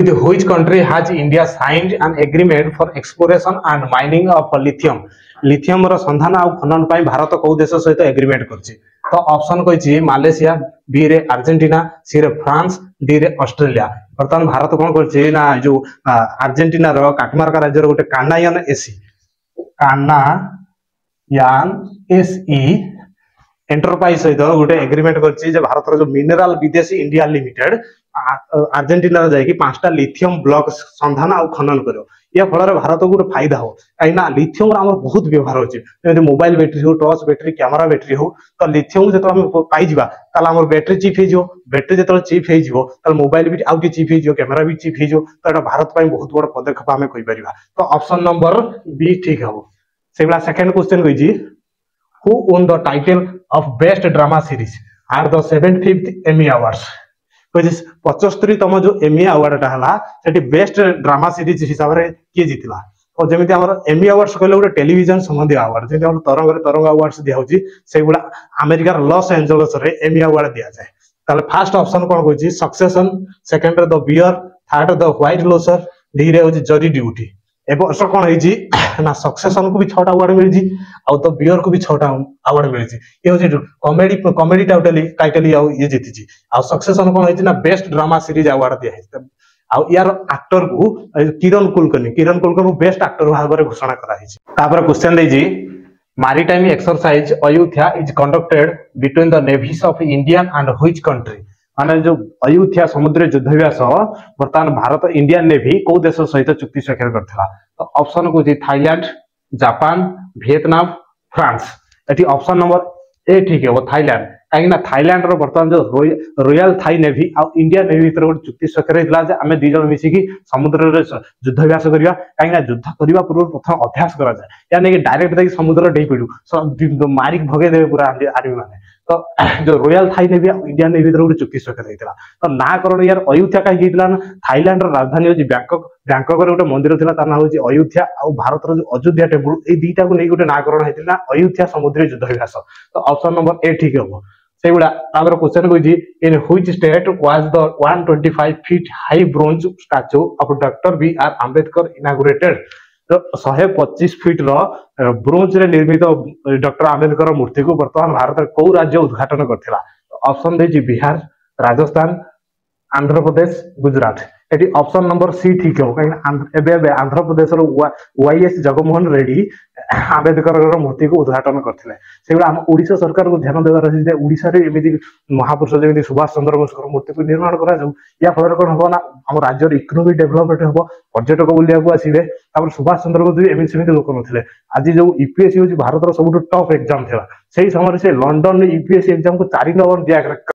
with which country has India signed an agreement for exploration and mining of lithium? Lithium रो संधान आ खनन पाई भारत को देश सहित एग्रीमेंट करछि। तो ऑप्शन कहिछि मालयसिया, बी रे अर्जेंटीना, सी रे फ्रांस, डी रे ऑस्ट्रेलिया। वर्तमान भारत कोन करछि ना जो अर्जेंटीना रो काटमार्का राज्य रो गोटे कानायान एसी एंटरप्राइज सहित गोटे एग्रीमेंट करछि जे भारत रो जो मिनरल विदेशी इंडिया लिमिटेड अर्जेंटीना रे जाई 5टा लिथियम ब्लॉक संधान आ खनन करो। या फल भारत को गोटे फायदा हो कहीं लिथियम आम बहुत व्यवहार होची जैसे मोबाइल बैटरी हो, टॉर्च बैटरी, कैमरा बैटरी हो। तो लिथियम जो आम पाइबा ताल बैटरी चिप हो, बैटरी जो चिप हो मोबाइल भी आउ चिप हो, कैमरा भी चिप हो। तो यहाँ भारत में बहुत बड़ पदक्षेप आम कहीपर। तो ऑप्शन नंबर बी ठीक हम। से सेकंड क्वेश्चन कही who won the title of best drama series are the 75th Emmy awards. 75तम जो एमी अवार्ड है बेस्ट ड्रामा सीरीज हिसाब से किए जीतला। और जमी एमी अवार्ड्स कहले गोटे टेलीविजन संबंधी अवार्ड जमी तरंग तरंग अवार्ड्स दिया से गुड़ा अमेरिकार लॉस एंजल्स रे एमी अवार्ड दिया जाए। ताले फर्स्ट ऑप्शन कौन कहछि Succession, second the Bear, third the White लोसर, डी रे होछि जरी ड्यूटी। ए वर्ष कौन होइछि ना सक्सेशन को भी 6टा अवार्ड मिलछि आउ तो बियर को भी 6टा अवार्ड मिलछि। ये होछि कॉमेडी टाइटल ये जीतिछि। आ सक्सेशन कौन होइछि ना बेस्ट ड्रामा सीरीज अवार्ड दिया है। आ यार एक्टर को किरण कुलकर्णी बेस्ट एक्टर भाव में घोषणा करा हिछि। तापर क्वेश्चन देछि maritime exercise Ayutthaya is conducted between the navies of Indian and which country. माने जो अयुध्या समुद्र युद्धाभ्यास बर्तमान भारत इंडियन नेवी को देश सहित चुक्ति स्वाक्षर करथिला। तो ऑप्शन को Thailand, Japan, Vietnam, France. Eighty option number A ठीक है वो थाईलैंड। कहीं थाईलैंड रो बर्तमान जो रॉयल थाई नेवी आ इंडियन नेवी भीतर गोटे चुक्ति स्वाक्षर होता है आम दी जन मिसिकी समुद्र रे युद्धाभ्यास करवा। कहीं युद्ध करने पूर्व प्रथम अभ्यास करा जाए या नहीं डायरेक्ट देखिए समुद्र डेई पड़ू मारिक भगे देवे पूरा आर्मी मैंने। तो जो royal Thai navy Indian navy भीतर गोटे चुक्ति स्वाक्षर होता। तो नाकरण यार अयुध्या कहीं ना थाईलैंड राजधानी होची बैंकॉक। बैंकॉक रे गोटे मंदिर थिला तार नाम होची अयुध्या आ भारत जो अयोध्या टेम्पल ए दीटा को नहीं गोटे नाकरण होता अयुध्या समुद्र युद्धाभ्यास। तो ऑप्शन नंबर ए ठीक हम। से गुड़ा क्वेश्चन कही in which state was the 125 feet high bronze statue of doctor B R Ambedkar inaugurated. तो 125 फीट ब्रोंज रे निर्मित डॉक्टर आंबेडकर मूर्ति को वर्तमान भारत को राज्य उद्घाटन करथिला। ऑप्शन दे बिहार, राजस्थान, आंध्र प्रदेश, गुजरात। एटी ऑप्शन नंबर सी ठीक हो कहीं आंध्र प्रदेश वाईएस जगनमोहन रेड्डी आंबेडकर मूर्ति को उद्घाटन करथिले। से आम ओडिशा सरकार को ध्यान देवार अछि जे ओडिशा रे एमिति महापुरुष जमी सुभाष चंद्र बोस मूर्ति को निर्माण करा जाऊ। या फल कौन हम ना आम राज्य इकोनॉमिक डेवलपमेंट हम, पर्यटक बुलिया को आसवे। सुभाष चंद्र बोस भी एमती सेमती लोक नथिले। आज जो यूपीएससी हूँ भारत सब टॉप एग्जाम था से समय से लंडन यूपीएससी एग्जाम को 4 नंबर दिया